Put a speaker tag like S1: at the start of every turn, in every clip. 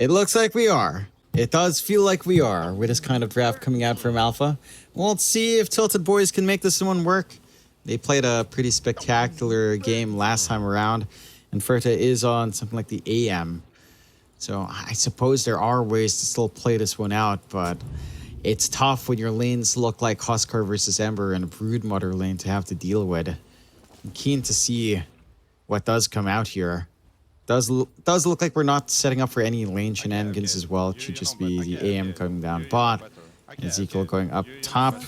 S1: It looks like we are. It does feel like we are with this kind of draft coming out from Alpha. Well, let's see if TiltedBoys can make this one work. They played a pretty spectacular game last time around, and Ferta is on something like the AM. So I suppose there are ways to still play this one out, but it's tough when your lanes look like Huskar versus Ember and a Broodmother lane to have to deal with. I'm keen to see what does come out here. Does look like we're not setting up for any lane shenanigans as well. It should just be the AM coming down bot. And Ezekiel going up top.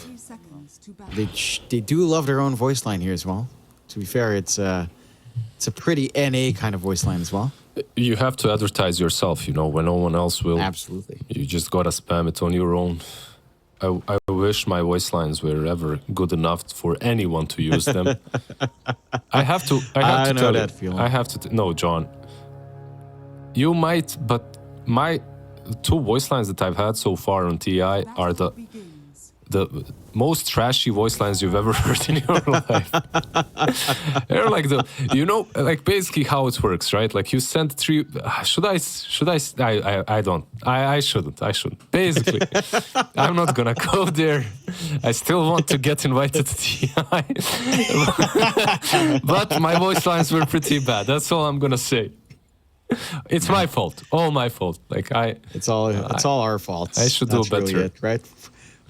S1: They do love their own voice line here as well. To be fair, it's a pretty NA kind of voice line as well.
S2: You have to advertise yourself, you know, when no one else will.
S1: Absolutely.
S2: You just gotta spam it on your own. I wish my voice lines were ever good enough for anyone to use them. I have to tell that feeling. I have to. No, John. You might, but my 2 voice lines that I've had so far on TI are the most trashy voice lines you've ever heard in your life. They're like like basically how it works, right? Like you send 3. I shouldn't. Basically, I'm not gonna go there. I still want to get invited to TI, but my voice lines were pretty bad. That's all I'm gonna say. It's my fault. All my fault. Like
S1: it's all our fault.
S2: I should do better.
S1: Really it, right?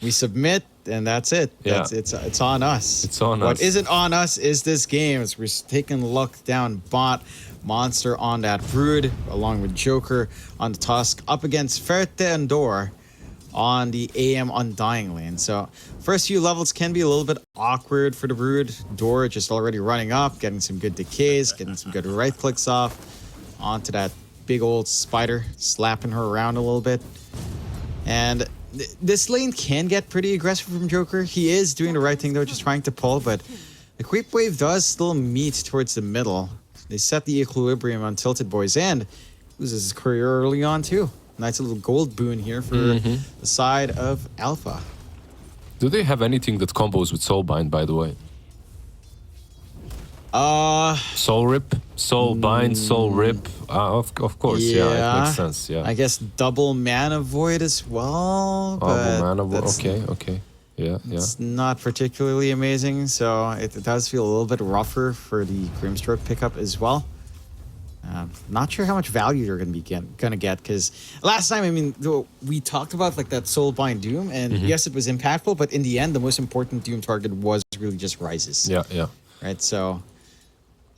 S1: We submit, and that's it. It's on us.
S2: It's on us.
S1: What isn't on us is this game. As we're taking luck down bot. Monster on that Brood, along with Joker on the Tusk, up against Ferte and Door on the AM Undying lane. So first few levels can be a little bit awkward for the Brood. Door just already running up, getting some good decays, getting some good right clicks off onto that big old spider, slapping her around a little bit. And this lane can get pretty aggressive from Joker. He is doing the right thing though, just trying to pull, but the creep wave does still meet towards the middle. They set the equilibrium on TiltedBoys and loses his career early on too. Nice little gold boon here for the side of Alpha.
S2: Do they have anything that combos with Soulbind, by the way? Soul Rip, Soul Bind, Soul Rip. Of course, yeah, it makes sense. Yeah,
S1: I guess double Mana Void as well.
S2: Double Mana Void. Okay. Yeah.
S1: It's not particularly amazing, so it does feel a little bit rougher for the Grimstroke pickup as well. Not sure how much value they're going to be gonna get, because last time, I mean, we talked about like that Soulbind Doom, and yes, it was impactful, but in the end, the most important Doom target was really just Rises.
S2: Yeah.
S1: Right, so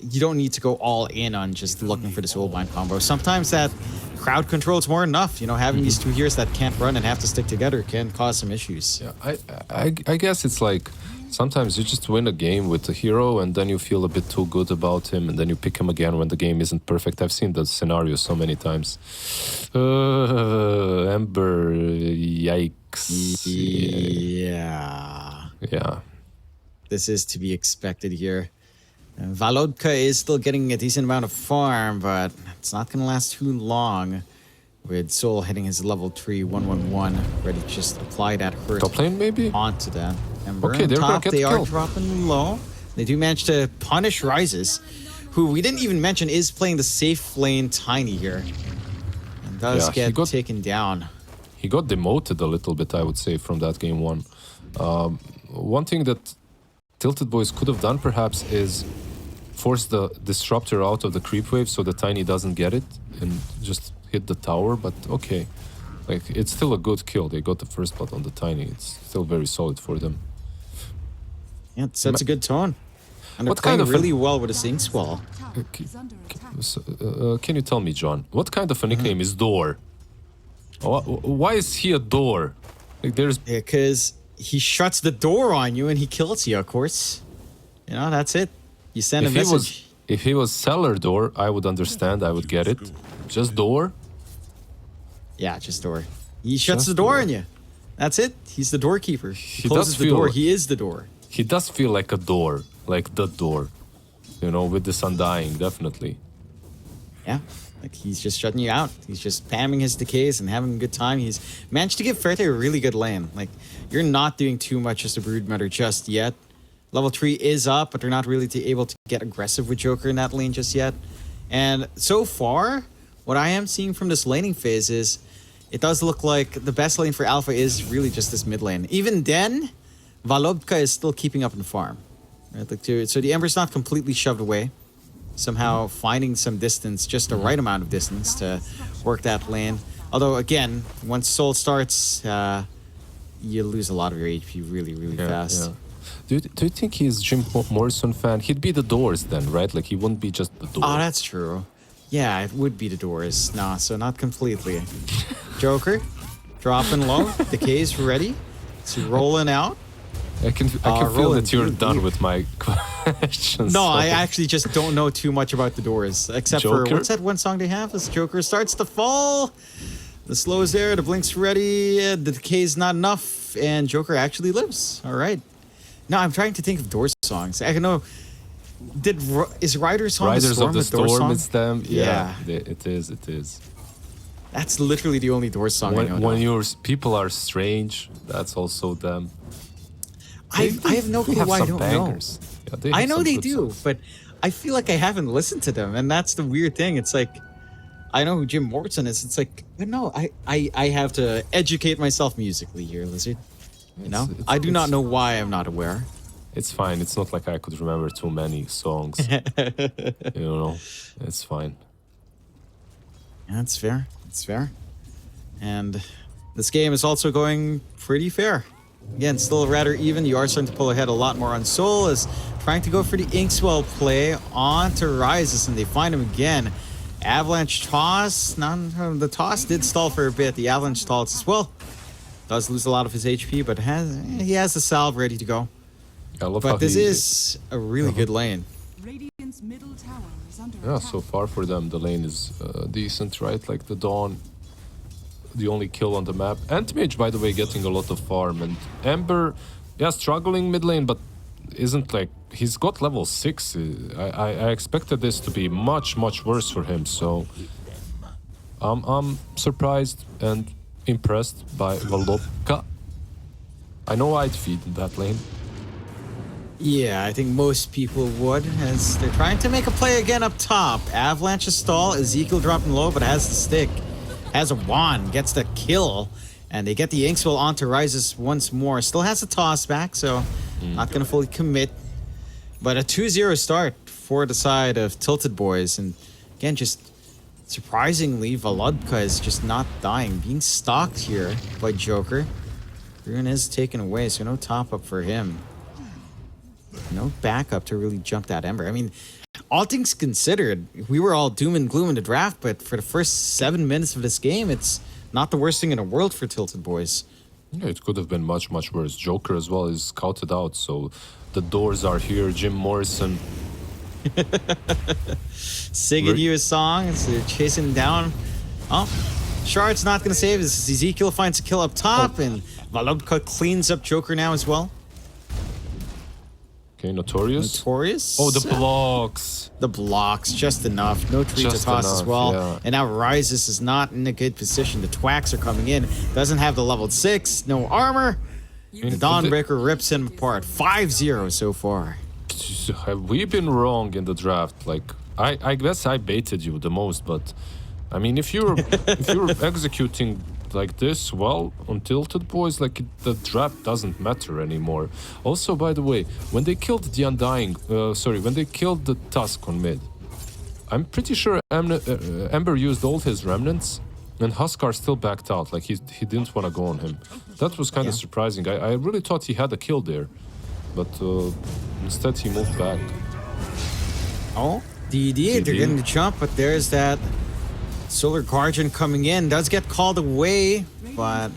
S1: you don't need to go all in on just looking for the Soulbind combo. Sometimes that crowd control is more enough. You know, having these 2 heroes that can't run and have to stick together can cause some issues.
S2: Yeah, I guess it's like sometimes you just win a game with a hero and then you feel a bit too good about him and then you pick him again when the game isn't perfect. I've seen that scenario so many times. Ember, yikes.
S1: Yeah. This is to be expected here. Valodka is still getting a decent amount of farm, but it's not going to last too long. With Soul hitting his level 3 111, ready to just apply that hurt
S2: top lane maybe
S1: onto that. Ember
S2: okay, they're
S1: top,
S2: gonna get
S1: they
S2: the
S1: are
S2: kill.
S1: dropping low. They do manage to punish Rises, who we didn't even mention is playing the safe lane Tiny here, and does get taken down.
S2: He got demoted a little bit, I would say, from that game 1. One thing that TiltedBoys could have done perhaps is force the disruptor out of the creep wave so the Tiny doesn't get it and just hit the tower, but okay. Like, it's still a good kill. They got the first blood on the Tiny. It's still very solid for them.
S1: Yeah, it sets a good tone. And they're
S2: what kind of
S1: really well with a Sing Swell.
S2: Can you tell me, John, what kind of a nickname is Door? Why is he a door? Like,
S1: because he shuts the door on you and he kills you, of course. You know, that's it. You send a message.
S2: If he was Cellar Door, I would understand. I would get it. Just Door?
S1: Yeah, just Door. He shuts the door on you. That's it. He's the doorkeeper. He closes the door. He is the door.
S2: He does feel like a door. Like the door. You know, with this Undying, definitely.
S1: Yeah. Like, he's just shutting you out. He's just spamming his decays and having a good time. He's managed to give Ferte a really good lane. Like, you're not doing too much as a Broodmother just yet. Level 3 is up, but they're not really able to get aggressive with Joker in that lane just yet. And so far, what I am seeing from this laning phase is it does look like the best lane for Alpha is really just this mid lane. Even then, Volodka is still keeping up in farm. Right? Like so the Ember's not completely shoved away. Somehow finding some distance, just the right amount of distance to work that lane. Although, again, once Soul starts, you lose a lot of your HP really, really fast.
S2: Yeah. Do you think he's Jim Morrison fan? He'd be the Doors then, right? Like, he wouldn't be just the Doors.
S1: Oh, that's true. Yeah, it would be the Doors. Nah, so not completely. Joker, dropping low. Decay's ready. It's rolling out.
S2: I can feel that you're done with my questions.
S1: No, I actually just don't know too much about the Doors. Except
S2: Joker?
S1: for, what's that one song they have? This Joker starts to fall. The slow is there, the blink's ready, the decay's not enough, and Joker actually lives. All right. Now I'm trying to think of Doors songs. I don't know. Is Riders on the Storm
S2: of the Storm
S1: song?
S2: it's them. Yeah, it is.
S1: That's literally the only Doors song I know.
S2: When your people are strange, that's also them.
S1: I have no clue why I don't
S2: bangers.
S1: know.
S2: Yeah,
S1: I know they do,
S2: songs.
S1: but I feel like I haven't listened to them, and that's the weird thing. It's like, I know who Jim Morrison is. It's like, but no, I have to educate myself musically here, Lizard. You know? I do not know why I'm not aware.
S2: It's fine. It's not like I could remember too many songs. You know, it's fine.
S1: That's fair. It's fair. And this game is also going pretty fair. Again, still rather even. You are starting to pull ahead a lot more on Soul, is trying to go for the Inkswell play onto Rises, and they find him again. Avalanche toss. The toss did stall for a bit. The Avalanche stalls as well. Does lose a lot of his HP, but he has the salve ready to go. But this is a really good lane.
S3: Radiant's middle tower is under
S2: Yeah,
S3: attack.
S2: so far for them, the lane is decent, right? Like the Dawn, the only kill on the map. Anti-Mage, by the way, getting a lot of farm. And Ember, yeah, struggling mid lane, but isn't like... He's got level 6. I expected this to be much, much worse for him. So I'm surprised and impressed by Volodka. I know I'd feed in that lane.
S1: Yeah, I think most people would, as they're trying to make a play again up top. Avalanche stall, Ezekiel dropping low, but has the stick. Has a wand, gets the kill, and they get the Inkswell onto Rises once more. Still has a toss back, so not going to fully commit. But a 2-0 start for the side of TiltedBoys. And again, just surprisingly, Volodka is just not dying. Being stalked here by Joker. Rune is taken away, so no top up for him. No backup to really jump that Ember. I mean, all things considered, we were all doom and gloom in the draft, but for the first 7 minutes of this game, it's not the worst thing in the world for TiltedBoys.
S2: Yeah, it could have been much, much worse. Joker as well is scouted out, so the Doors are here. Jim Morrison.
S1: Singing you a song, and so they're chasing him down. Oh, Shard's not going to save. This is Ezekiel finds a kill up top, and Volodka cleans up Joker now as well.
S2: Okay, Notorious. Oh, the blocks.
S1: The blocks, just enough. No tree to
S2: Just
S1: toss as
S2: enough,
S1: well.
S2: yeah.
S1: And now Rises is not in a good position. The Twacks are coming in. Doesn't have the level 6. No armor. The Dawnbreaker rips him apart. 5-0 so far.
S2: Have we been wrong in the draft? Like, I guess I baited you the most, but I mean, if you're executing like this well on TiltedBoys, like the draft doesn't matter anymore. Also, by the way, when they killed the Undying, when they killed the Tusk on mid, I'm pretty sure Ember used all his remnants, and Huskar still backed out. Like he didn't want to go on him. That was kind of surprising. I really thought he had a kill there, but instead he moved back.
S1: Oh, DD, they're getting the jump, but there's that Solar Guardian coming in. Does get called away, but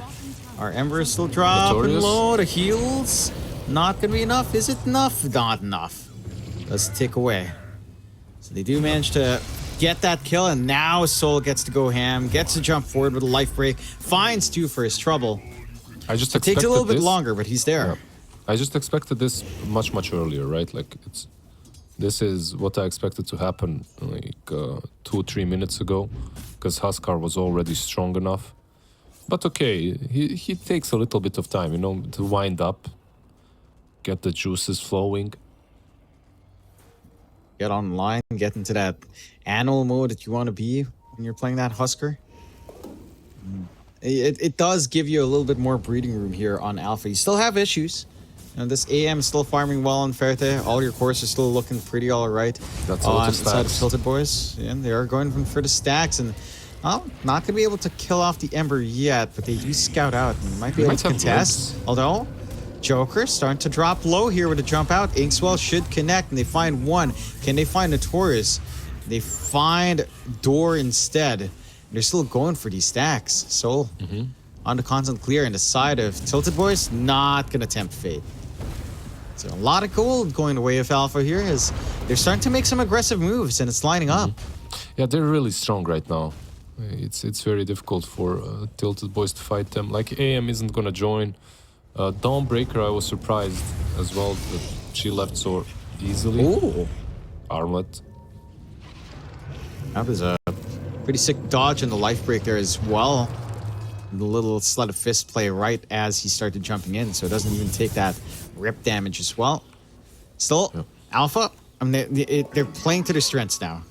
S1: our Ember is still dropping
S2: Notorious.
S1: low. The heals not gonna be enough. Is it enough? Not enough. Let's tick away. So they do manage to get that kill, and now Soul gets to go ham, gets to jump forward with a life break, finds 2 for his trouble.
S2: I just
S1: It takes a little bit longer, but he's there.
S2: Yeah. I just expected this much, much earlier, right? Like this is what I expected to happen like 2-3 minutes ago, because Huskar was already strong enough. But okay, he takes a little bit of time, you know, to wind up, get the juices flowing.
S1: Get online, get into that animal mode that you want to be. when you're playing that Husker. It does give you a little bit more breathing room here on Alpha. You still have issues. And this AM is still farming well on Ferte. All your cores are still looking pretty all right.
S2: That's all
S1: on
S2: the
S1: the side of TiltedBoys. And they are going for the stacks. And not going to be able to kill off the Ember yet, but they do scout out and might be able to contest. Although, Joker starting to drop low here with a jump out. Inkswell should connect, and they find one. Can they find Notorious? They find Door instead. They're still going for these stacks. Soul on the constant clear, and the side of TiltedBoys not going to tempt fate. So a lot of gold going the way of Alpha here as they're starting to make some aggressive moves, and it's lining up.
S2: Yeah, they're really strong right now. It's very difficult for TiltedBoys to fight them. Like, AM isn't going to join. Dawnbreaker, I was surprised as well that she left so easily.
S1: Ooh.
S2: Armlet.
S1: That was a pretty sick dodge in the life break there as well. The little sleight of fist play right as he started jumping in, so it doesn't even take that rip damage as well. Still, Alpha, I mean, they're playing to their strengths now.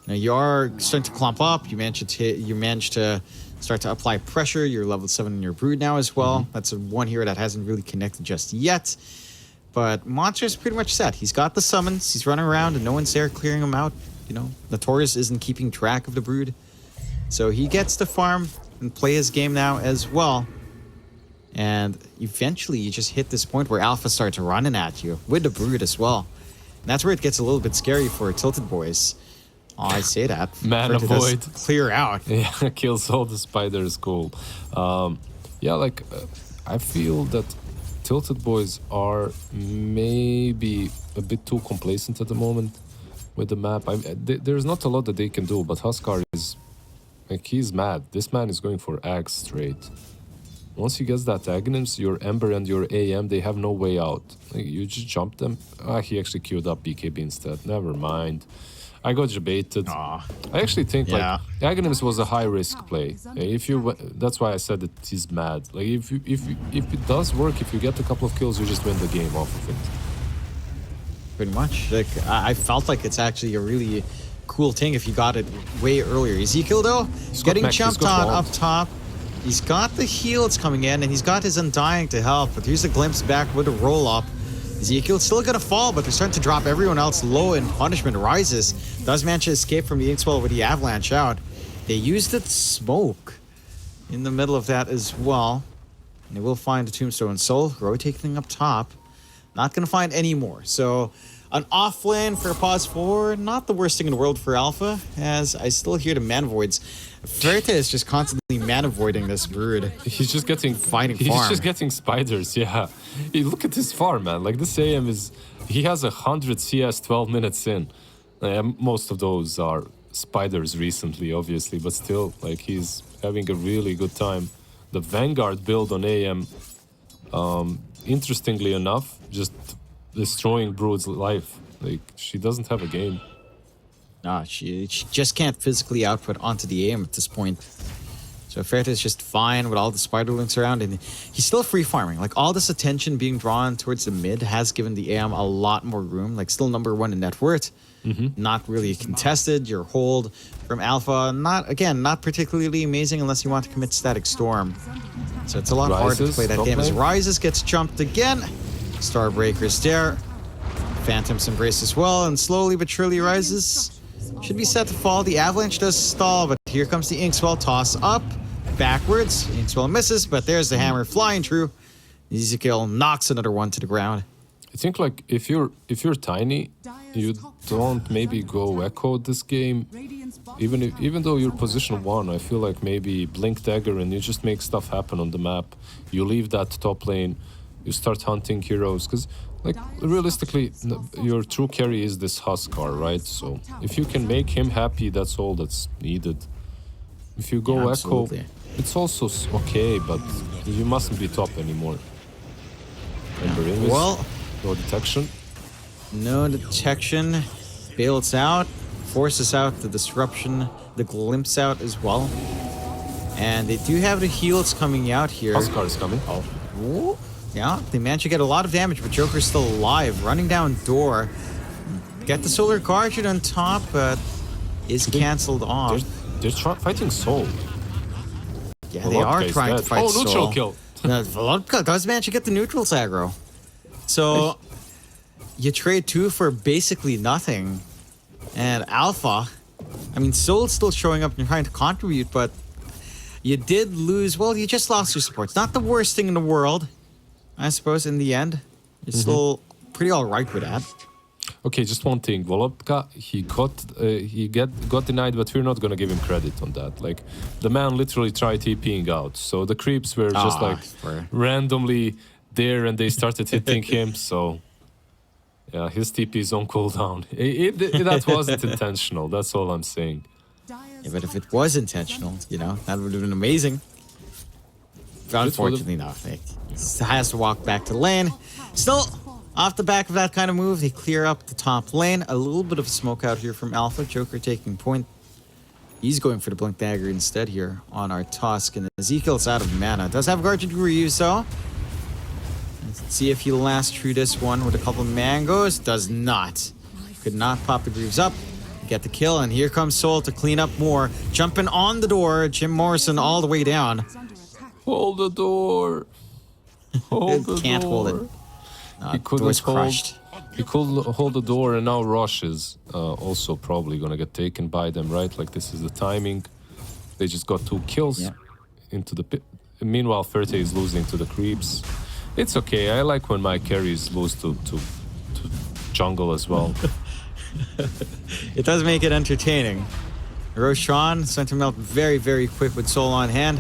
S1: Now you are starting to clump up. You managed to start to apply pressure. You're level 7 in your brood now as well. That's one hero that hasn't really connected just yet. But Monster's pretty much set. He's got the summons. He's running around and no one's there clearing him out. You know, Notorious isn't keeping track of the brood. So he gets to farm and play his game now as well. And eventually you just hit this point where Alpha starts running at you with the brood as well. And that's where it gets a little bit scary for TiltedBoys. Oh, I say that.
S2: Man, avoid.
S1: Clear out.
S2: Yeah, kills all the spiders. Cool. Yeah, like, I feel that TiltedBoys are maybe a bit too complacent at the moment with the map. There's not a lot that they can do, but Huskar is, like, he's mad. This man is going for Axe straight. Once he gets that Aghanims, your Ember and your AM, they have no way out. Like, you just jump them. Ah, he actually queued up BKB instead. Never mind. I got debated. I actually think like Aghanims was a high risk play. That's why I said that he's mad. Like if it does work, if you get a couple of kills, you just win the game off of it.
S1: Pretty much. Like I felt like it's actually a really cool thing if you got it way earlier. Ezekiel though, getting jumped on up top. He's got the heals coming in and he's got his Undying to help. But here's a glimpse back with a roll up. Ezekiel's still gonna fall, but they're starting to drop everyone else low, and punishment rises. Does manage to escape from the Inkswell with the avalanche out. They used the smoke in the middle of that as well. And they will find the Tombstone Soul rotating up top. Not gonna find any more. So an off lane for a pause 4, not the worst thing in the world for Alpha, as I still hear the mana voids. Ferte is just constantly mana voiding this brood.
S2: He's just getting
S1: farm.
S2: He's just getting spiders, yeah. Hey, look at this farm, man. Like this AM is, he has 100 CS 12 minutes in. Most of those are spiders recently, obviously, but still, like he's having a really good time. The Vanguard build on AM, interestingly enough, just destroying Brood's life. Like she doesn't have a game.
S1: Nah, she just can't physically output onto the aim at this point. So Ferte is just fine with all the spider links around, and he's still free farming. Like all this attention being drawn towards the mid has given the AM a lot more room. Like still #1 in net worth, not really contested. Your hold from Alpha, not particularly amazing unless you want to commit Static Storm. So it's a lot harder to play that game. As Rises gets jumped again, Starbreaker's there, Phantom's Embrace as well, and slowly but surely Rises should be set to fall. The Avalanche does stall, but here comes the Inkswell. Toss up, backwards. Inkswell misses, but there's the hammer flying through. Ezekiel knocks another one to the ground.
S2: I think like if you're tiny, you don't maybe go Echo this game. Even though you're position 1, I feel like maybe Blink Dagger and you just make stuff happen on the map. You leave that top lane, you start hunting heroes, because like realistically, your true carry is this Huskar, right? So if you can make him happy, that's all that's needed. If you go Echo, it's also okay, but you mustn't be top anymore. Well, no detection.
S1: No detection. Bails out, forces out the disruption, the glimpse out as well. And they do have the heals coming out here.
S2: Huskar is coming.
S1: Oh. Ooh. Yeah, they managed to get a lot of damage, but Joker's still alive. Running down door. Get the Solar Guardian on top, but is cancelled off.
S2: They're fighting Soul.
S1: Yeah, they are trying to fight Soul.
S2: Oh, neutral kill.
S1: Volodka does manage to get the neutrals aggro. So, you trade 2 for basically nothing. And Alpha, I mean, Soul's still showing up and trying to contribute, but you did lose, well, you just lost your supports. Not the worst thing in the world, I suppose, in the end. You're still pretty alright with that.
S2: Okay, just one thing. Volodka, he got denied, but we're not gonna give him credit on that. Like, the man literally tried TPing out, so the creeps were just randomly there, and they started hitting him. So, yeah, his TP is on cooldown. That wasn't intentional. That's all I'm saying.
S1: Yeah, but if it was intentional, you know, that would have been amazing. But unfortunately, not. He has to walk back to lane. Still. Off the back of that kind of move, they clear up the top lane. A little bit of smoke out here from Alpha. Joker taking point. He's going for the Blink Dagger instead here on our Tusk. And Ezekiel's out of mana. Does have Guardian Reuse though. Let's see if he lasts through this one with a couple of mangoes. Does not. Could not pop the Greaves up. Get the kill. And here comes Soul to clean up more. Jumping on the door. Jim Morrison all the way down.
S2: Hold the door. Hold the
S1: Can't
S2: door.
S1: hold it.
S2: He couldn't hold the door, and now Rosh is also probably gonna get taken by them, right? Like, this is the timing. They just got 2 kills into the pit. Meanwhile, Ferte is losing to the creeps. It's okay. I like when my carries lose to jungle as well.
S1: It does make it entertaining. Roshan, Sentinel very, very quick with Soul on hand.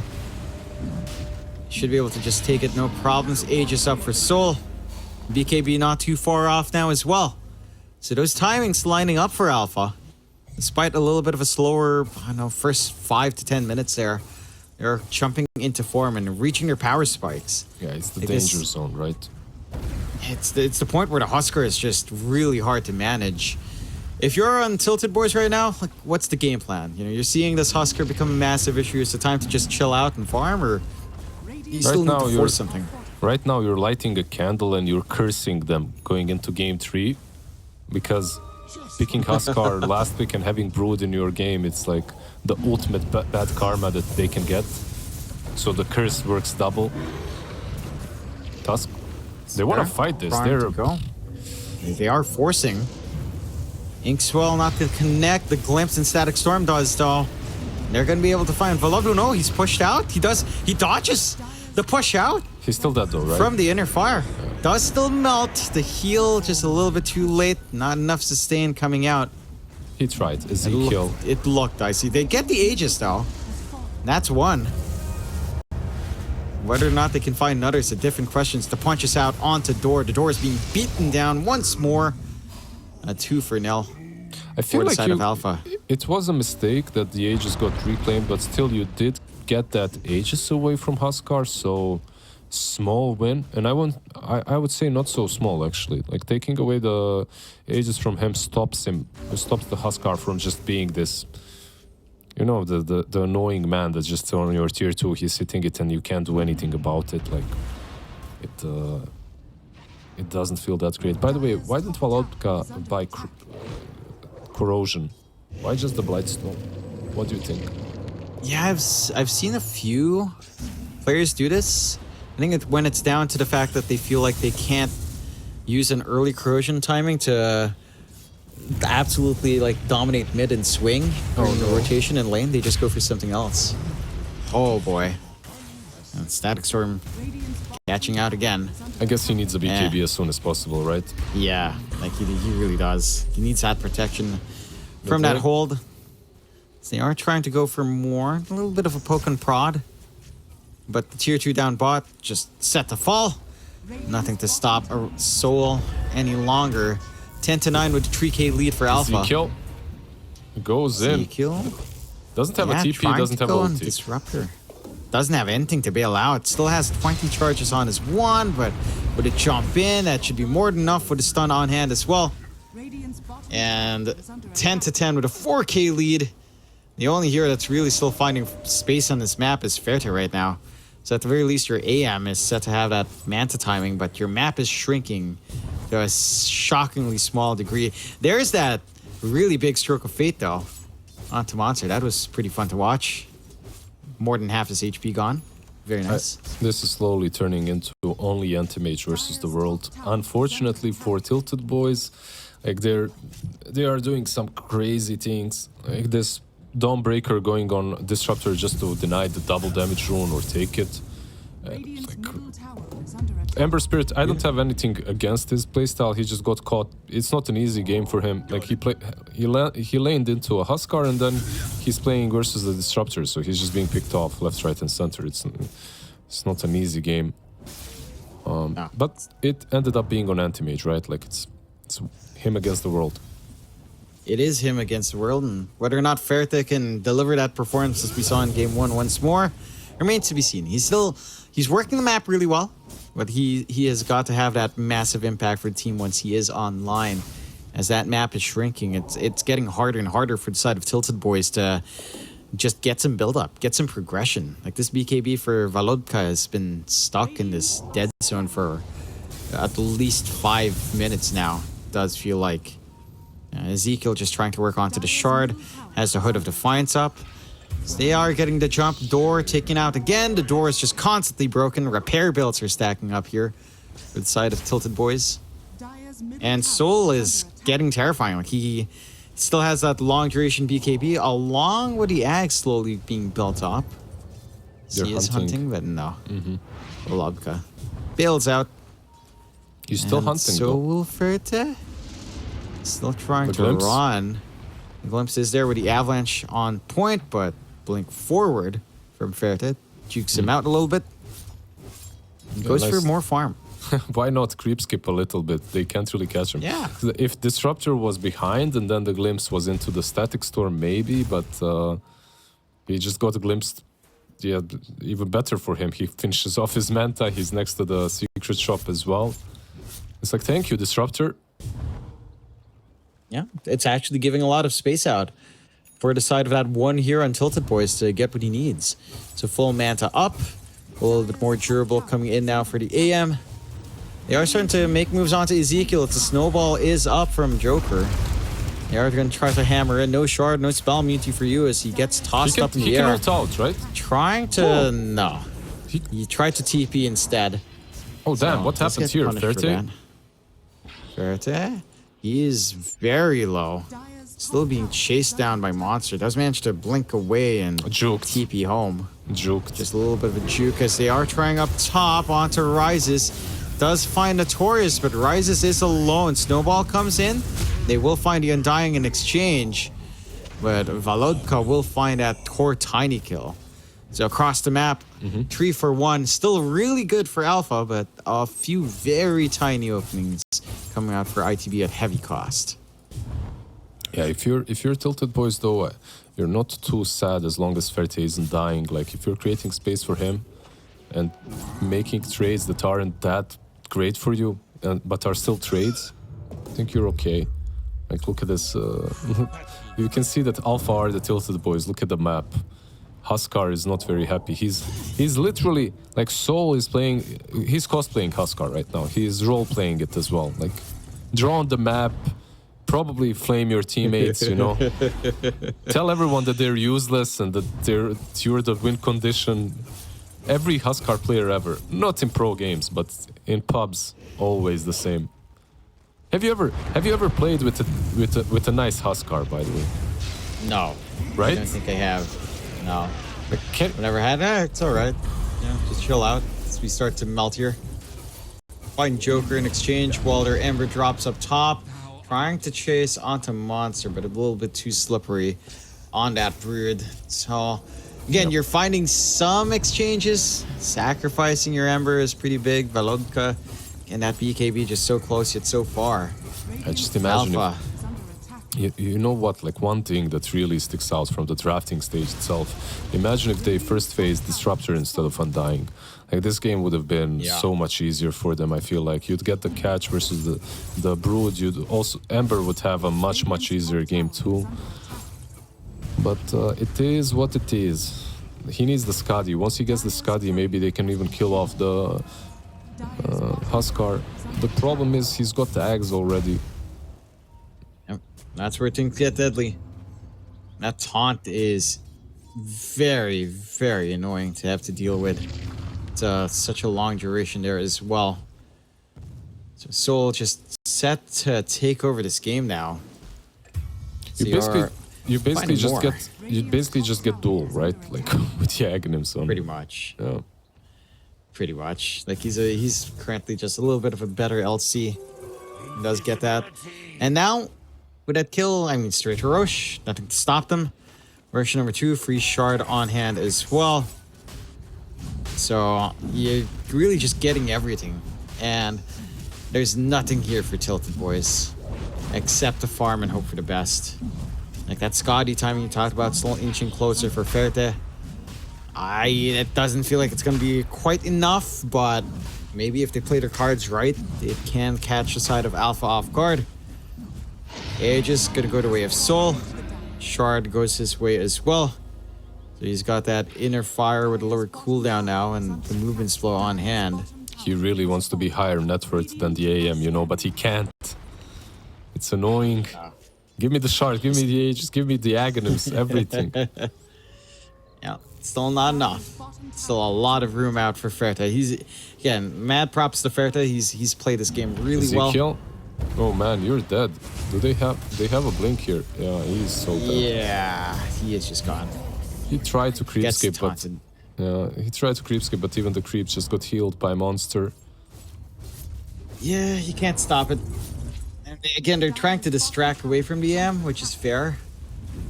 S1: Should be able to just take it, no problems. Aegis up for Soul. BKB not too far off now as well. So those timings lining up for Alpha. Despite a little bit of a slower, I don't know, first 5 to 10 minutes there. They're jumping into form and reaching their power spikes.
S2: Yeah, it's the danger zone, right?
S1: It's the point where the Husker is just really hard to manage. If you're on TiltedBoys right now, like, what's the game plan? You know, you're seeing this Husker become a massive issue. Is it time to just chill out and farm, or you still need to force something?
S2: Right now, you're lighting a candle and you're cursing them going into game 3, because picking Huskar last week and having Brood in your game, it's like the ultimate bad karma that they can get. So the curse works double. Tusk, they want to fight this.
S1: They are forcing. Inkswell not going to connect. The Glimpse and Static Storm does, though. They're going to be able to find Volodka. No, he's pushed out. He dodges the push out.
S2: He's still dead though, right?
S1: From the inner fire. Does still melt. The heal just a little bit too late. Not enough sustain coming out.
S2: He tried. Ezekiel.
S1: It looked dicey. They get the Aegis though. That's one. Whether or not they can find another is a different question. The punch is out onto door. The door is being beaten down once more. A 2 for Nell.
S2: I feel like
S1: Alpha.
S2: It was a mistake that the Aegis got reclaimed, but still you did get that Aegis away from Huskar, so small win. And I would say not so small actually. Like, taking away the Aegis from him stops the Huskar from just being this, you know, the annoying man that's just on your tier 2. He's hitting it and you can't do anything about it. Like, it doesn't feel that great. By the way, why didn't Volodka buy Corrosion? Why just the Blightstone? What do you think?
S1: Yeah, I've seen a few players do this. I think when it's down to the fact that they feel like they can't use an early corrosion timing to absolutely like dominate mid and swing or the rotation and lane, they just go for something else. Oh boy. And Static Storm catching out again.
S2: I guess he needs a BKB as soon as possible, right?
S1: Yeah, like he really does. He needs that protection from that hold. So they are trying to go for more. A little bit of a poke and prod. But the tier 2 down bot just set to fall. Nothing to stop Soul any longer. 10-9 with the 3K lead for Alpha.
S2: Ezekiel goes in.
S1: Ezekiel?
S2: Doesn't have a TP, doesn't have ulti.
S1: Disruptor. Doesn't have anything to bail out. Still has 20 charges on his one, but with a jump in, that should be more than enough with a stun on hand as well. And 10-10 with a 4K lead. The only hero that's really still finding space on this map is Ferte right now. So at the very least, your AM is set to have that Manta timing, but your map is shrinking to a shockingly small degree. There's that really big stroke of fate, though, onto Monster. That was pretty fun to watch. More than half his HP gone. Very nice.
S2: This is slowly turning into only Anti-Mage versus the world. Unfortunately for TiltedBoys, like they are doing some crazy things. Like this Dawnbreaker going on Disruptor just to deny the double damage rune or take it. Ember Spirit, I don't have anything against his playstyle. He just got caught. It's not an easy game for him. Like he laned into a Huskar and then he's playing versus the Disruptor, so he's just being picked off left, right, and center. It's not an easy game. But it ended up being on Anti-Mage, right? Like it's him against the world.
S1: It is him against the world, and whether or not Ferte can deliver that performance as we saw in Game 1 once more remains to be seen. He's working the map really well, but he has got to have that massive impact for the team once he is online. As that map is shrinking, it's getting harder and harder for the side of TiltedBoys to just get some build-up, get some progression. Like this BKB for Volodka has been stuck in this dead zone for at least 5 minutes now, does feel like. Ezekiel just trying to work onto the shard, has the Hood of Defiance up. So they are getting the jump door taken out again. The door is just constantly broken. Repair builds are stacking up here for the side of TiltedBoys. And Soul is getting terrifying. Like he still has that long duration BKB along with the Ag slowly being built up. He is hunting, but no. Volodka bails out.
S2: He's still hunting.
S1: Soul Ferte still trying to run. The glimpse is there with the avalanche on point, but blink forward from Ferte. Jukes him out a little bit. And goes for more farm.
S2: Why not creep skip a little bit? They can't really catch him.
S1: Yeah.
S2: If Disruptor was behind and then the glimpse was into the static storm, maybe, but he just got a glimpse. Yeah, even better for him. He finishes off his Manta. He's next to the secret shop as well. It's like, thank you, Disruptor.
S1: Yeah, it's actually giving a lot of space out for the side of that one here on TiltedBoys to get what he needs. So full Manta up, a little bit more durable coming in now for the AM. They are starting to make moves onto Ezekiel. It's a snowball is up from Joker. They are going to try to hammer in. No shard, no spell immunity for you as he gets tossed up in the air.
S2: He can ult out, right?
S1: Trying to... No. He tried to TP instead.
S2: Oh, damn. So what happens here? Ferte?
S1: Ferte? He is very low. Still being chased down by Monster. Does manage to blink away and TP home.
S2: Juked.
S1: Just a little bit of a juke as they are trying up top onto Rises. Does find Notorious, but Rises is alone. Snowball comes in. They will find the Undying in exchange. But Volodka will find that core tiny kill. So across the map, 3 for 1. Still really good for Alpha, but a few very tiny openings coming out for ITB at heavy cost.
S2: Yeah, if you're TiltedBoys though, you're not too sad as long as Ferte isn't dying. Like if you're creating space for him and making trades that aren't that great for you, but are still trades, I think you're okay. Like look at this. You can see that Alpha are the TiltedBoys. Look at the map. Huskar is not very happy. He's literally like Soul is playing. He's cosplaying Huskar right now. He's role playing it as well. Like draw on the map, probably flame your teammates. You know, tell everyone that they're useless and that you're the win condition. Every Huskar player ever, not in pro games, but in pubs, always the same. Have you ever played with a nice Huskar, by the way?
S1: No.
S2: Right?
S1: I don't think I have. No. Never had it. It's alright. Yeah, just chill out as we start to melt here. Find Joker in exchange while their Ember drops up top. Trying to chase onto Monster, but a little bit too slippery on that Brood. So, again, you're finding some exchanges. Sacrificing your Ember is pretty big. Volodka and that BKB just so close yet so far.
S2: I just imagine
S1: Alpha.
S2: You know what, like one thing that really sticks out from the drafting stage itself, imagine if they first faced Disruptor instead of Undying. Like this game would have been so much easier for them. I feel like you'd get the catch versus the Brood. You'd also, Ember would have a much easier game too. But it is what it is. He needs the Skadi. Once he gets the Skadi, maybe they can even kill off the Huskar. The problem is he's got the Ags already.
S1: That's where things get deadly. That taunt is very, very annoying to have to deal with. It's such a long duration there as well. So Soul just set to take over this game now. So
S2: you basically just get duel, right? Like with the Aghanims on.
S1: Pretty much.
S2: Yeah.
S1: Pretty much. Like he's currently just a little bit of a better LC. He does get that. And now with that kill, I mean straight to Roche. Nothing to stop them. Version number 2, free shard on hand as well. So you're really just getting everything. And there's nothing here for TiltedBoys except to farm and hope for the best. Like that Scotty timing you talked about, still inching closer for Ferte. It doesn't feel like it's going to be quite enough, but maybe if they play their cards right, it can catch the side of Alpha off guard. Aegis going to go the way of Soul. Shard goes his way as well. So he's got that inner fire with a lower cooldown now and the movement slow on hand.
S2: He really wants to be higher net worth than the AM, you know, but he can't. It's annoying. Give me the shard, give me the Aegis, give me the Aghanims, everything.
S1: Yeah, still not enough. Still a lot of room out for Ferte. He's, again, mad props to Ferte. He's played this game really well.
S2: Ezekiel? Oh man, you're dead. Do they have a blink here? Yeah, he's so dead.
S1: Yeah, he is just gone.
S2: He tried to creep skip, but even the creeps just got healed by monster.
S1: Yeah, you can't stop it. And again, they're trying to distract away from the AM, which is fair.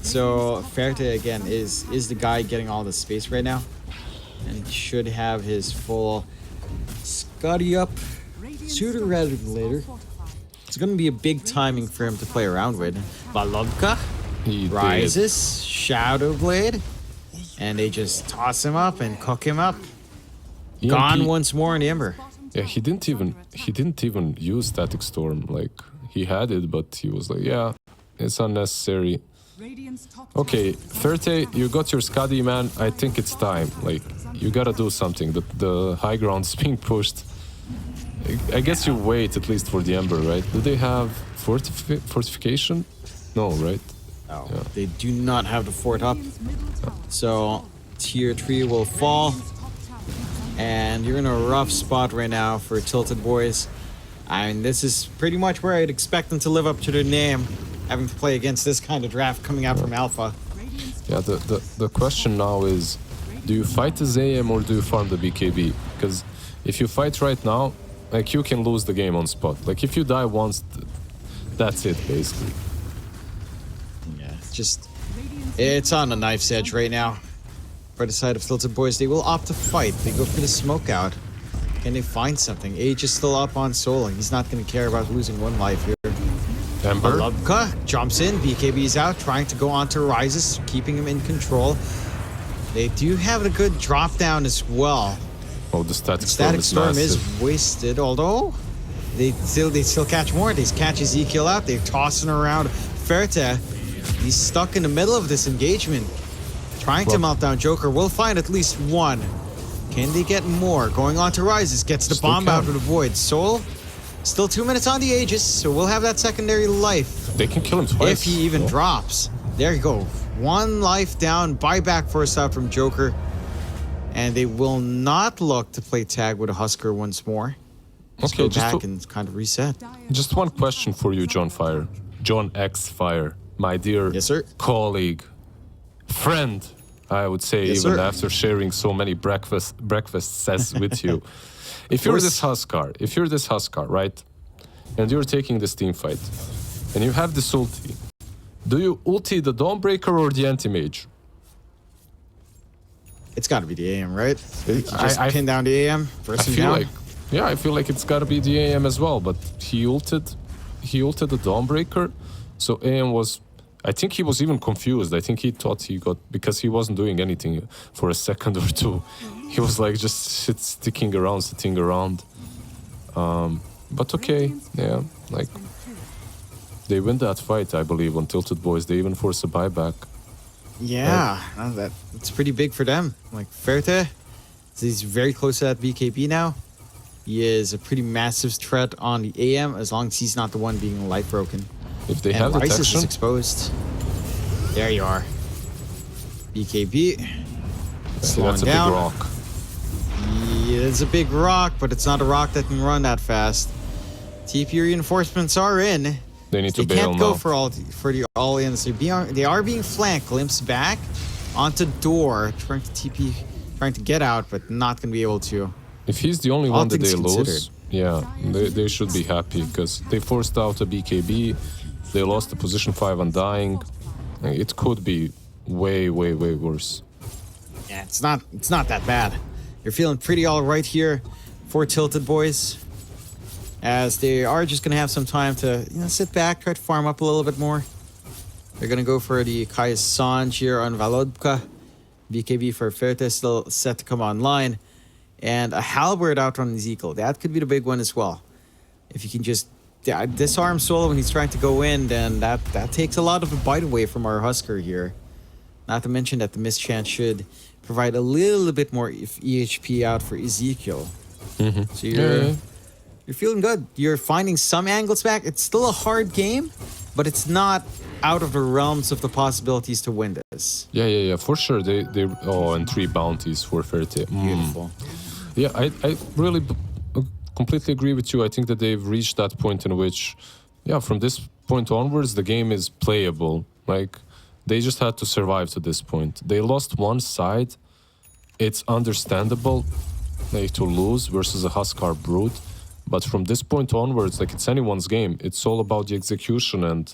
S1: So Ferte again is the guy getting all the space right now, and he should have his full Scotty up sooner rather than later. It's going to be a big timing for him to play around with. Balobka rises, Shadow Blade, and they just toss him up and cook him up.
S2: EMP.
S1: Gone once more in the Ember.
S2: Yeah, he didn't even use Static Storm. Like he had it, but he was like, yeah, it's unnecessary. Okay, Ferte, you got your Scuddy, man. I think it's time. Like you gotta do something. The high ground's being pushed. I guess you wait at least for the Ember, right? Do they have fortification? No, right?
S1: No, yeah. They do not have the fort up. So tier 3 will fall. And you're in a rough spot right now for TiltedBoys. I mean, this is pretty much where I'd expect them to live up to their name, having to play against this kind of draft coming out from Alpha.
S2: Yeah, the question now is, do you fight as AM or do you farm the BKB? Because if you fight right now, like you can lose the game on spot. Like if you die once, that's it basically.
S1: Yeah, it's on a knife's edge right now. For the side of TiltedBoys, they will opt to fight. They go for the smoke out. Can they find something? Age is still up on Soul, and he's not going to care about losing one life here.
S2: Ember.
S1: Lubka jumps in. BKB's out, trying to go on to Rises, keeping him in control. They do have a good drop down as well.
S2: Oh, the Static
S1: Storm is wasted, although they still catch more. They catch Ezekiel out. They're tossing around Ferte. He's stuck in the middle of this engagement. Trying to melt down Joker. Will find at least one. Can they get more? Going on to Rises. Gets the bomb out of the void. Soul, still 2 minutes on the Aegis, so we'll have that secondary life.
S2: They can kill him twice.
S1: If he even drops. There you go. 1 life down. Buyback first out from Joker. And they will not look to play tag with a Husker once more. Just go back and kind of reset.
S2: Just one question for you, John Fire. John X Fire. My dear colleague. Friend, I would say, even after sharing so many breakfasts with you. If you're this Huskar, right? And you're taking this team fight, and you have this ulti, do you ulti the Dawnbreaker or the anti-mage?
S1: It's got to be the AM, right? Just pin down the AM.
S2: I feel like it's got to be the AM as well. But he ulted the Dawnbreaker, so AM was. I think he was even confused. I think he thought he got, because he wasn't doing anything for a second or two. He was like just sitting around. But okay, yeah, like they win that fight, I believe, on TiltedBoys. They even force a buyback.
S1: Yeah, that's pretty big for them. Like Ferte, he's very close to that BKB now. He is a pretty massive threat on the AM as long as he's not the one being life broken.
S2: If they have
S1: Rises
S2: detection,
S1: is exposed. There you are. BKB.
S2: See, that's a
S1: down.
S2: big rock.
S1: Yeah, it's a big rock, but it's not a rock that can run that fast. TP reinforcements are in.
S2: They need to bail
S1: They can't go
S2: now.
S1: for the all-ins. They are being flanked. Glimpse back onto door, trying to TP, trying to get out, but not going to be able to.
S2: If he's the only
S1: All
S2: one that they
S1: things
S2: lose, yeah, they should be happy because they forced out a BKB. They lost the position 5 Undying. It could be way worse.
S1: Yeah, it's not that bad. You're feeling pretty all right here for TiltedBoys, as they are just gonna have some time to sit back, try to farm up a little bit more. They're gonna go for the Kai Sanj here on Valodka. BKB for Ferte still set to come online, and a Halberd out on Ezekiel. That could be the big one as well. If you can just disarm Solo when he's trying to go in, then that takes a lot of the bite away from our Husker here. Not to mention that the mischance should provide a little bit more EHP out for Ezekiel. So you're feeling good. You're finding some angles back. It's still a hard game, but it's not out of the realms of the possibilities to win this.
S2: Yeah, for sure. They and 3 bounties for Ferte.
S1: Beautiful.
S2: Yeah, I really completely agree with you. I think that they've reached that point in which, from this point onwards, the game is playable. Like, they just had to survive to this point. They lost one side. It's understandable to lose versus a Huskar Brute. But from this point onwards, like, it's anyone's game. It's all about the execution. And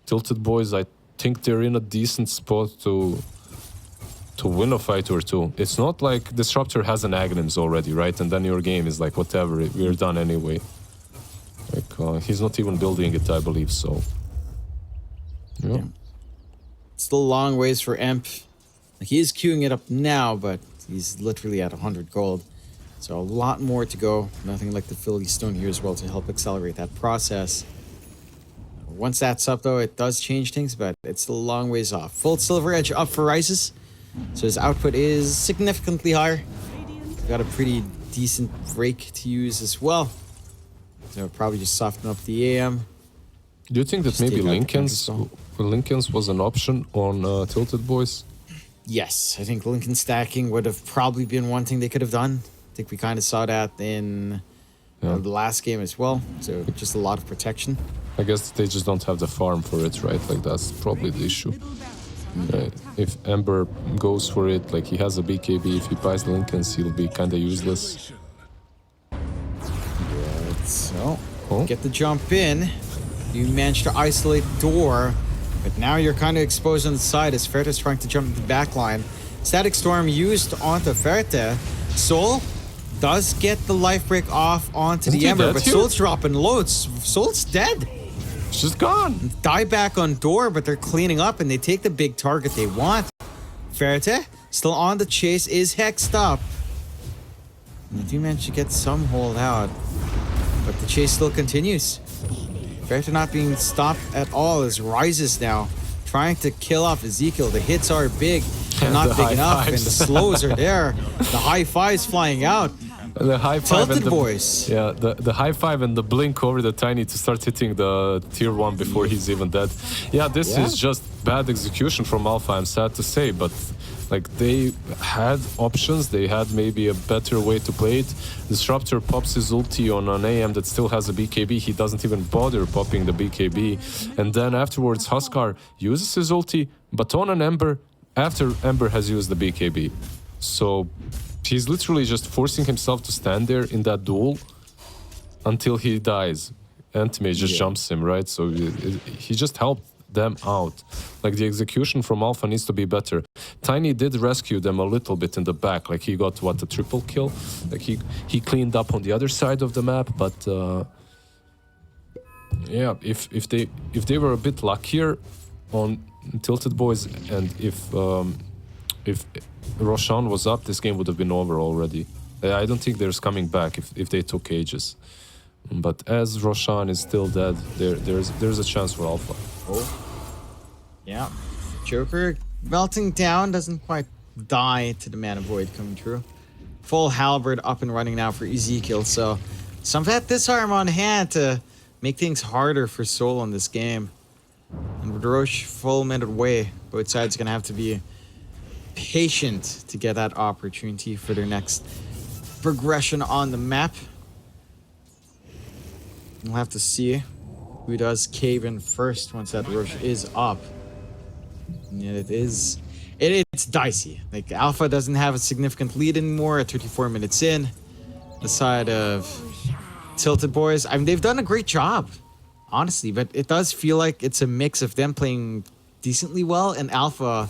S2: TiltedBoys, I think they're in a decent spot to win a fight or two. It's not like Disruptor has an Aghanim's already, right? And then your game is like, whatever, we're done anyway. Like, he's not even building it, I believe, so. Yeah.
S1: Still a long ways for Emp. He is queuing it up now, but he's literally at 100 gold. So a lot more to go. Nothing like the Philly Stone here as well to help accelerate that process. Once that's up, though, it does change things, but it's still a long ways off. Full Silver Edge up for Rises. So his output is significantly higher. He's got a pretty decent break to use as well. So probably just soften up the AM.
S2: Do you think that maybe Lincoln's was an option on TiltedBoys?
S1: Yes, I think Lincoln stacking would have probably been one thing they could have done. I think we kind of saw that in the last game as well. So just a lot of protection.
S2: I guess they just don't have the farm for it, right? Like, that's probably the issue. If Ember goes for it, like, he has a BKB, if he buys Lincoln's, he'll be kind of useless.
S1: So, get the jump in. You managed to isolate door, but now you're kind of exposed on the side as Ferte's trying to jump into the back line. Static Storm used onto Ferte. Soul does get the life break off onto the Ember, but Soul's dropping loads. Soul's dead.
S2: She's gone.
S1: Die back on door, but they're cleaning up and they take the big target they want. Ferte, still on the chase, is hexed up. They do manage to get some hold out, but the chase still continues. Ferte not being stopped at all as Rises now trying to kill off Ezekiel. The hits are big, but not big enough, and the slows are there. The high fives flying out.
S2: The high five and
S1: Boys.
S2: Yeah, the high five and the blink over the Tiny to start hitting the tier 1 before he's even dead. Yeah, this is just bad execution from Alpha, I'm sad to say, but like, they had options, they had maybe a better way to play it. Disruptor pops his ulti on an AM that still has a BKB, he doesn't even bother popping the BKB, and then afterwards Huskar uses his ulti, but on an Ember, after Ember has used the BKB. So he's literally just forcing himself to stand there in that duel until he dies. Antimage just jumps him, right? So he just helped them out. Like, the execution from Alpha needs to be better. Tiny did rescue them a little bit in the back. Like, he got, a triple kill? Like, he cleaned up on the other side of the map, but yeah, if they were a bit luckier on TiltedBoys, and if Roshan was up, this game would have been over already. I don't think there's coming back if they took ages. But as Roshan is still dead, there's a chance for Alpha.
S1: Yeah. Joker melting down, doesn't quite die to the Mana Void coming true. Full Halberd up and running now for Ezekiel, so some of that disarm on hand to make things harder for Soul in this game. And with Roche full minute away, both sides are going to have to be patient to get that opportunity for their next progression on the map. We'll have to see who does cave in first once that rush is up. And it's dicey. Like, Alpha doesn't have a significant lead anymore at 34 minutes in. The side of TiltedBoys, I mean, they've done a great job, honestly, but it does feel like it's a mix of them playing decently well and Alpha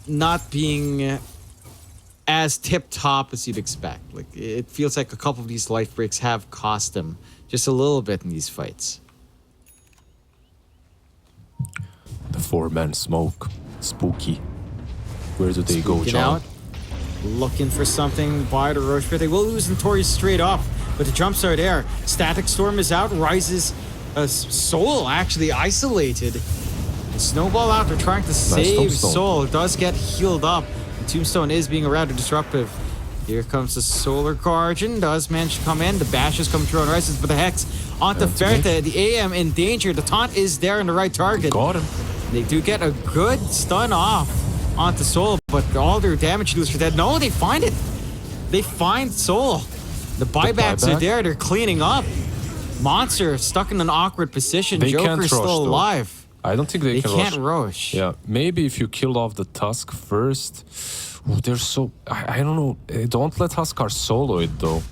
S1: not being as tip-top as you'd expect. Like, it feels like a couple of these life breaks have cost them just a little bit in these fights.
S2: The 4-man smoke. Spooky. Where do they go,
S1: Spooking
S2: John?
S1: out, looking for something by the rush, but they will lose Notorious straight up. But the jumps are there. Static Storm is out. Rises Soul actually isolated. And Snowball out. They're trying to save Soul. It does get healed up. The Tombstone is being rather disruptive. Here comes the Solar Guardian. Does manage to come in. The bash is coming through on Rises, but the Hex onto Ferta. The AM in danger. The taunt is there in the right target.
S2: Got him.
S1: They do get a good stun off onto Soul, but all their damage dealers are dead. No, they find it. They find Soul. The buybacks are there. They're cleaning up. Monster stuck in an awkward position. Joker's still alive.
S2: I don't think they
S1: can't rush.
S2: Yeah, maybe if you kill off the Tusk first. Ooh, they're so... I don't know. Don't let Huskar solo it, though.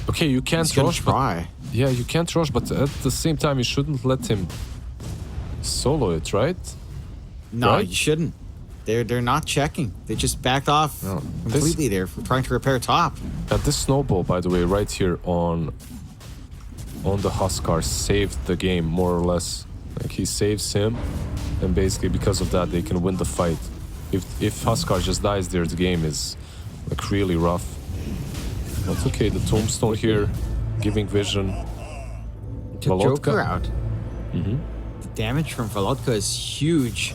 S2: Okay, you can't rush.
S1: Try.
S2: Yeah, you can't rush, but at the same time, you shouldn't let him solo it, right?
S1: No,
S2: right?
S1: You shouldn't. They're not checking. They just backed off completely there for trying to repair top.
S2: And this snowball, by the way, right here on the Huskar saved the game, more or less. Like, he saves him, and basically because of that, they can win the fight. If Huskar just dies there, the game is like really rough. That's okay. The Tombstone here, giving vision.
S1: Took Joker out. The damage from Volodka is huge.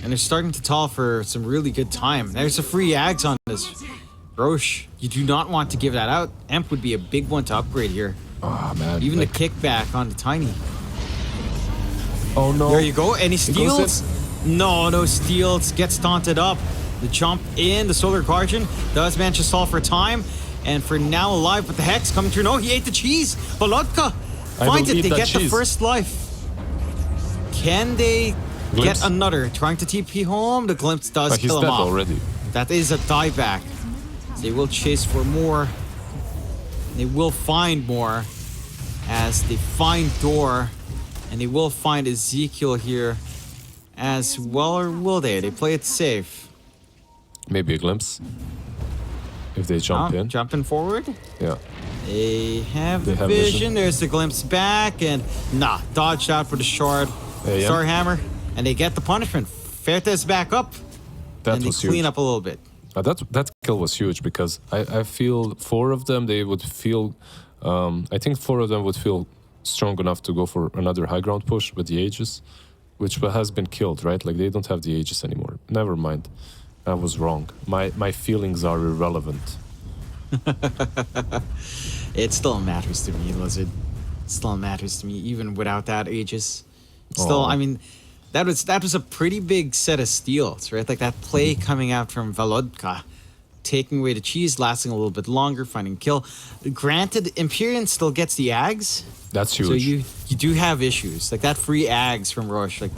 S1: And they're starting to call for some really good time. There's a free Ags on this. Roche, you do not want to give that out. Emp would be a big one to upgrade here.
S2: Oh, man.
S1: Even like, the kickback on the Tiny.
S2: Oh, no.
S1: There you go. Any steals? No steals. Gets taunted up. The jump in. The Solar Guardian does manage to stall for time. And for now alive, but the Hex coming through. No, he ate the cheese. Volodka finds it. They get the first life. Can they... Get another, trying to TP home. The Glimpse does kill him off.
S2: Already.
S1: That is a dieback. They will chase for more. They will find more as they find Door, and they will find Ezekiel here as well, or will they? They play it safe.
S2: Maybe a glimpse if they jump in.
S1: Jumping forward.
S2: Yeah.
S1: They have vision. There's the Glimpse back, and dodged out for the shard. Starhammer. And they get the punishment. Ferta is back up. And they clean up a little bit.
S2: That kill was huge because I feel 4 of them, they would feel... I think 4 of them would feel strong enough to go for another high ground push with the Aegis, which has been killed, right? Like, they don't have the Aegis anymore. Never mind. I was wrong. My feelings are irrelevant.
S1: It still matters to me, Lizard. It still matters to me, even without that Aegis. Still, I mean... That was a pretty big set of steals, right? Like that play coming out from Volodka, taking away the cheese, lasting a little bit longer, finding kill. Granted, Empyrean still gets the Ags.
S2: That's huge.
S1: So you do have issues. Like that free Ags from Roche. Like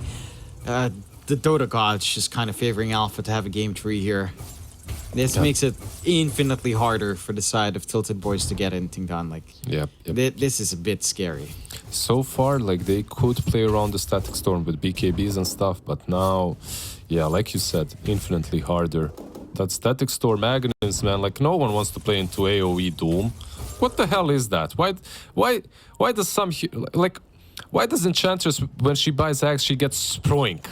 S1: the Dota gods just kind of favoring Alpha to have a game tree here. This makes it infinitely harder for the side of TiltedBoys to get anything done. Like, this is a bit scary.
S2: So far, like, they could play around the Static Storm with BKBs and stuff, but now, like you said, infinitely harder. That Static Storm Agnes, man, like, no one wants to play into AoE Doom. What the hell is that? Why does why does Enchantress, when she buys Axe, she gets Sproink?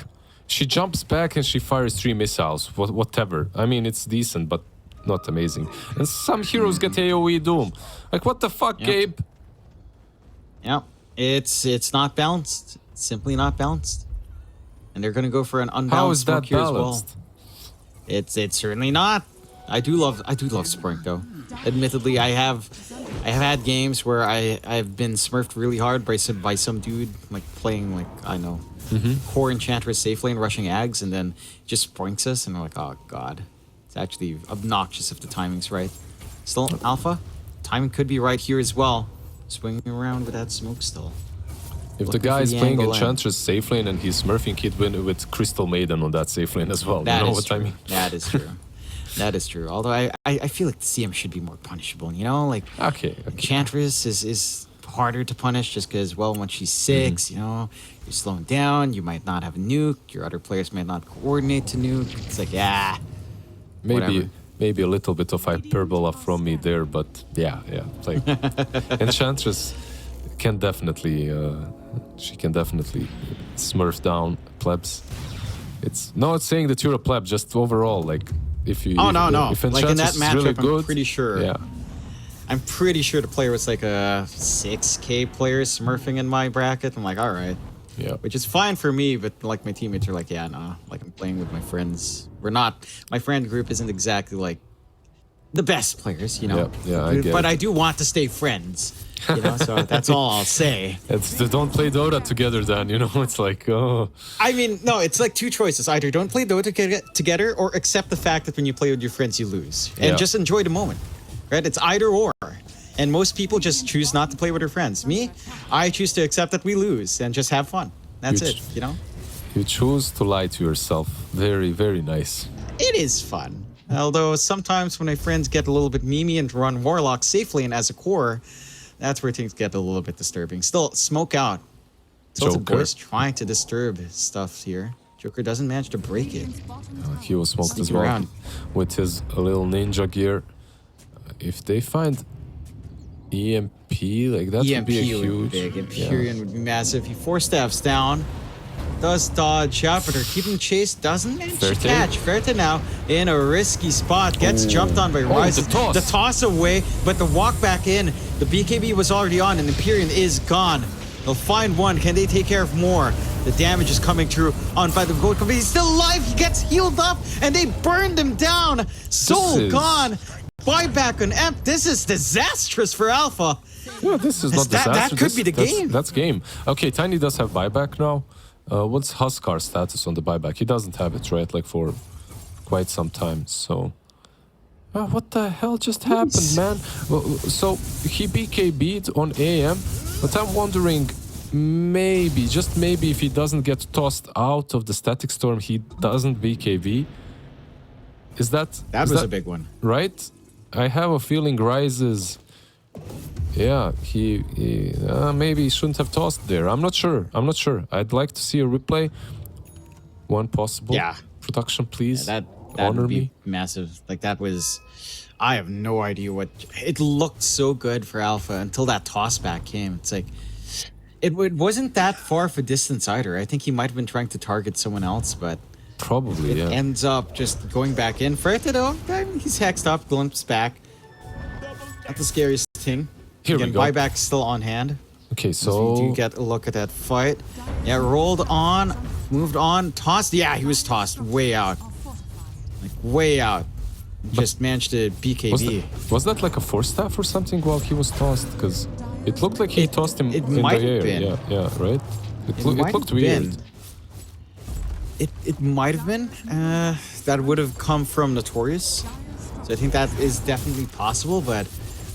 S2: She jumps back and she fires 3 missiles, whatever. I mean, it's decent, but not amazing. And some heroes get AoE Doom. Like, what the fuck, Gabe?
S1: Yep. It's not balanced. It's simply not balanced. And they're going to go for an unbalanced smoke here as well. It's certainly not. I do love Sprink, though. Admittedly, I have I have had games where I've been smurfed really hard by some dude like playing like I know core enchantress safe lane rushing Ags and then just points us and we're like, oh god, it's actually obnoxious if the timing's right. Still Alpha, timing could be right here as well. Swinging around with that smoke still.
S2: If the guy is playing enchantress safe lane and he's smurfing, he'd win with Crystal Maiden on that safe lane as well.
S1: That
S2: you know
S1: is
S2: what
S1: true.
S2: I mean?
S1: That is true. That is true. Although I feel like the CM should be more punishable. You know, like Enchantress is harder to punish just because, well, when she's 6, you know, you're slowing down. You might not have a nuke. Your other players might not coordinate to nuke. It's like,
S2: maybe a little bit of hyperbola from me there, but yeah. Like Enchantress can definitely, she can definitely smurf down plebs. It's not saying that you're a pleb, just overall, like if you. If
S1: like in that
S2: is
S1: matchup,
S2: really good,
S1: I'm pretty sure.
S2: Yeah.
S1: I'm pretty sure the player was like a 6K player smurfing in my bracket. I'm like, all right.
S2: Yeah.
S1: Which is fine for me, but like my teammates are like, yeah, no, like I'm playing with my friends. We're not. My friend group isn't exactly like the best players, you know.
S2: Yeah,
S1: but I do want to stay friends. You know, so that's all I'll say.
S2: They don't play Dota together then, you know, it's like, oh.
S1: I mean, no, it's like two choices. Either don't play Dota together or accept the fact that when you play with your friends, you lose. And just enjoy the moment, right? It's either or. And most people just choose not to play with their friends. Me, I choose to accept that we lose and just have fun. That's it, you know?
S2: You choose to lie to yourself. Very, very nice.
S1: It is fun. Although sometimes when my friends get a little bit memey and run Warlock safe lane as a core, that's where things get a little bit disturbing. Still, smoke out. TiltedBoys trying to disturb stuff here. Joker doesn't manage to break it.
S2: He was smoked as well with his little ninja gear. If they find EMP, like that would be a huge...
S1: big. Empyrean would be massive. He 4-steps down. Does dodge out, but her keeping chase doesn't manage to catch. Ferta now in a risky spot. Gets jumped on by Ryze. The toss away, but the walk back in. The BKB was already on, and Empyrean is gone. They'll find one. Can they take care of more? The damage is coming through on by the gold company. He's still alive. He gets healed up, and they burned him down. Soul gone. Buyback on Emp. This is disastrous for Alpha.
S2: Yeah, this is not disastrous.
S1: That could be the game.
S2: That's game. Okay, Tiny does have buyback now. What's Huskar's status on the buyback? He doesn't have it, right? Like for quite some time, so... what the hell just happened, man? Well, so he BKB'd on AM, but I'm wondering, maybe, just maybe if he doesn't get tossed out of the static storm, he doesn't BKB. Is that...
S1: That was a big one.
S2: Right? I have a feeling Ryze's... Yeah, he maybe he shouldn't have tossed there. I'm not sure. I'd like to see a replay. One possible.
S1: Yeah.
S2: Production, please.
S1: Yeah, that
S2: honor
S1: would be
S2: me.
S1: massive. Like that was... I have no idea what... It looked so good for Alpha until that toss back came. It's like... It wasn't that far of a distance either. I think he might have been trying to target someone else, but...
S2: Probably,
S1: it ends up just going back in. Ferta, though, he's hexed up, glimpsed back. Not the scariest thing.
S2: Here we go.
S1: Buyback still on hand.
S2: Okay, so...
S1: You do get a look at that fight. Yeah, rolled on, moved on, tossed. Yeah, he was tossed way out. Like, way out. Just managed to BKB.
S2: Was that like a 4-staff or something while he was tossed? Because it looked like he tossed him in the air. Yeah, right? It looked weird.
S1: It might have been. That would have come from Notorious. So I think that is definitely possible, but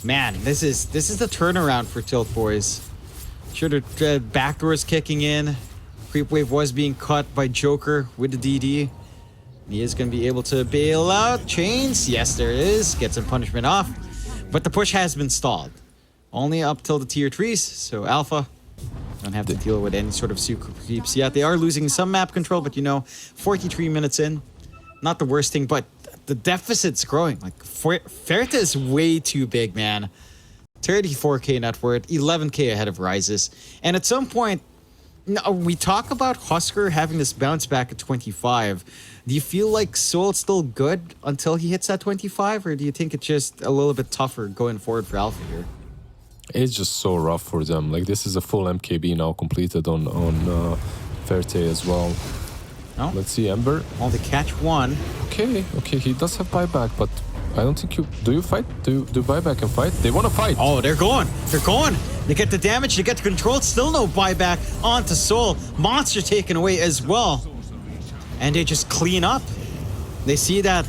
S1: man, this is the turnaround for TiltedBoys. Sure, the backdoor is kicking in. Creep wave was being cut by Joker with the DD. He is going to be able to bail out. Chains, yes there is. Get some punishment off. But the push has been stalled. Only up till the tier 3s, so Alpha don't have to deal with any sort of super creeps yet. They are losing some map control, but you know, 43 minutes in, not the worst thing, but the deficit's growing. Like, Ferta is way too big, man. 34k net worth, 11k ahead of Ryze's. And at some point, we talk about Husker having this bounce back at 25. Do you feel like Soul's still good until he hits that 25, or do you think it's just a little bit tougher going forward for Alpha here?
S2: It's just so rough for them. Like, this is a full MKB now completed on Ferta as well.
S1: No?
S2: Let's see, Ember.
S1: Only catch one.
S2: Okay, he does have buyback, but I don't think you... Do you fight? Do buyback and fight? They want to fight.
S1: Oh, they're going. They're going. They get the damage. They get the control. Still no buyback onto Soul. Monster taken away as well. And they just clean up. They see that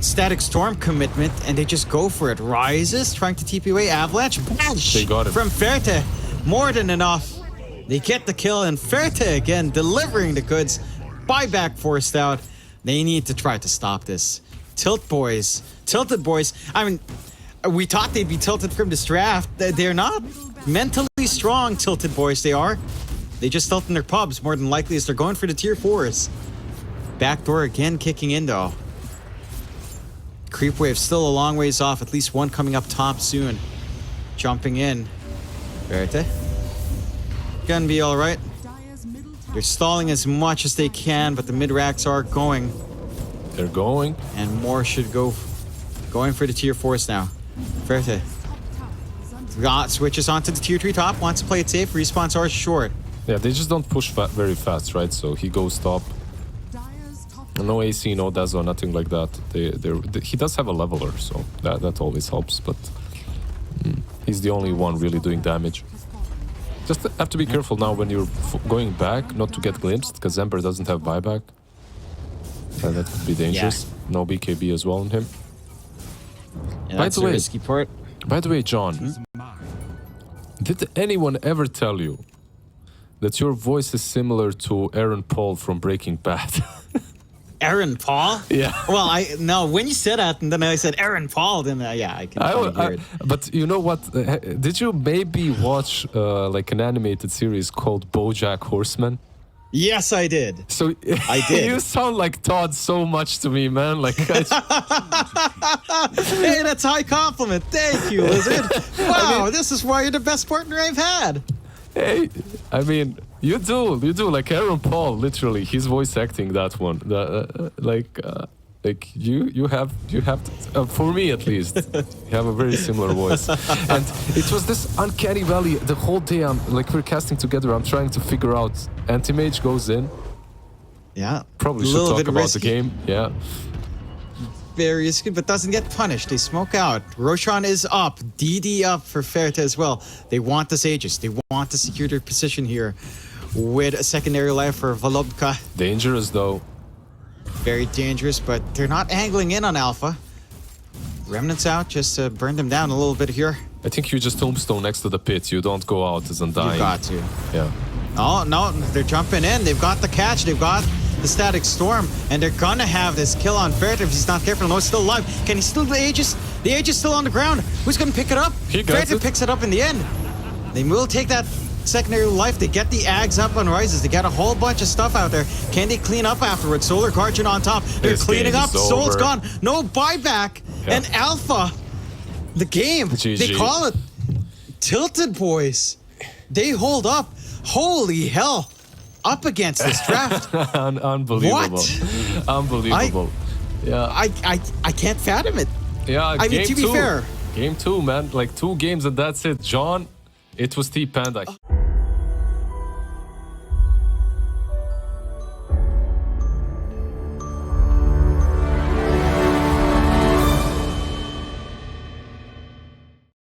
S1: Static Storm commitment and they just go for it. Rises, trying to TP away. Avalanche.
S2: They got it.
S1: From Ferte. More than enough. They get the kill and Ferte again delivering the goods. Buyback forced out. They need to try to stop this. TiltedBoys. I mean, we thought they'd be tilted from this draft. They're not mentally strong, TiltedBoys. They are. They just tilt in their pubs more than likely as they're going for the tier 4s. Backdoor again kicking in though. Creep wave still a long ways off. At least one coming up top soon. Jumping in. Verte. Gonna be alright. They're stalling as much as they can, but the mid-racks are going.
S2: They're going.
S1: And more should go. Going for the tier 4s now. Verte. Switches onto the tier 3 top. Wants to play it safe. Respawns are short.
S2: Yeah, they just don't push very fast, right? So he goes top. No AC, no Dazzle, nothing like that. He does have a leveler, so that always helps, but he's the only one really doing damage. Just have to be careful now when you're going back, not to get glimpsed, because Ember doesn't have buyback. That could be dangerous. Yeah. No BKB as well on him.
S1: Yeah, that's the risky part.
S2: By the way, John, did anyone ever tell you that your voice is similar to Aaron Paul from Breaking Bad?
S1: Aaron Paul?
S2: Yeah.
S1: Well, no, when you said that, and then I said Aaron Paul, then yeah, I can hear it.
S2: But you know what? Did you maybe watch like an animated series called BoJack Horseman?
S1: Yes, I did.
S2: So
S1: I did.
S2: You sound like Todd so much to me, man. Like,
S1: hey, that's a high compliment. Thank you, Lizard. Wow, this is why you're the best partner I've had.
S2: Hey, I mean, you do like Aaron Paul. Literally, he's voice acting that one. Like you have to, for me at least, you have a very similar voice. And it was this uncanny valley the whole day. We're casting together. I'm trying to figure out. Anti-mage goes in.
S1: Yeah.
S2: Probably should talk about the game. Yeah.
S1: Very risky, but doesn't get punished. They smoke out. Roshan is up. DD up for Ferte as well. They want this Aegis. They want to secure their position here with a secondary life for Volobka.
S2: Dangerous though.
S1: Very dangerous, but they're not angling in on Alpha. Remnants out just to burn them down a little bit here.
S2: I think you just tombstone next to the pit. You don't go out as undying.
S1: You got to.
S2: Yeah.
S1: Oh, no, they're jumping in. They've got the catch. They've got the Static Storm. And they're gonna have this kill on Ferte if he's not careful. No, it's still alive. Can he steal the Aegis? The Aegis still on the ground. Who's gonna pick it up? Ferte picks it up in the end. They will take that secondary life. They get the Ags up on Rises. They got a whole bunch of stuff out there. Can they clean up afterwards? Solar Guardian on top. They're cleaning up. Soul's gone. No buyback. Yeah. And Alpha, the game, GG. They call it TiltedBoys. They hold up. Holy hell. Up against this draft.
S2: Unbelievable.
S1: What?
S2: Unbelievable.
S1: I can't fathom it.
S2: Yeah,
S1: I mean, to be fair.
S2: Game 2, man. Like 2 games and that's it. John, it was T-Panda.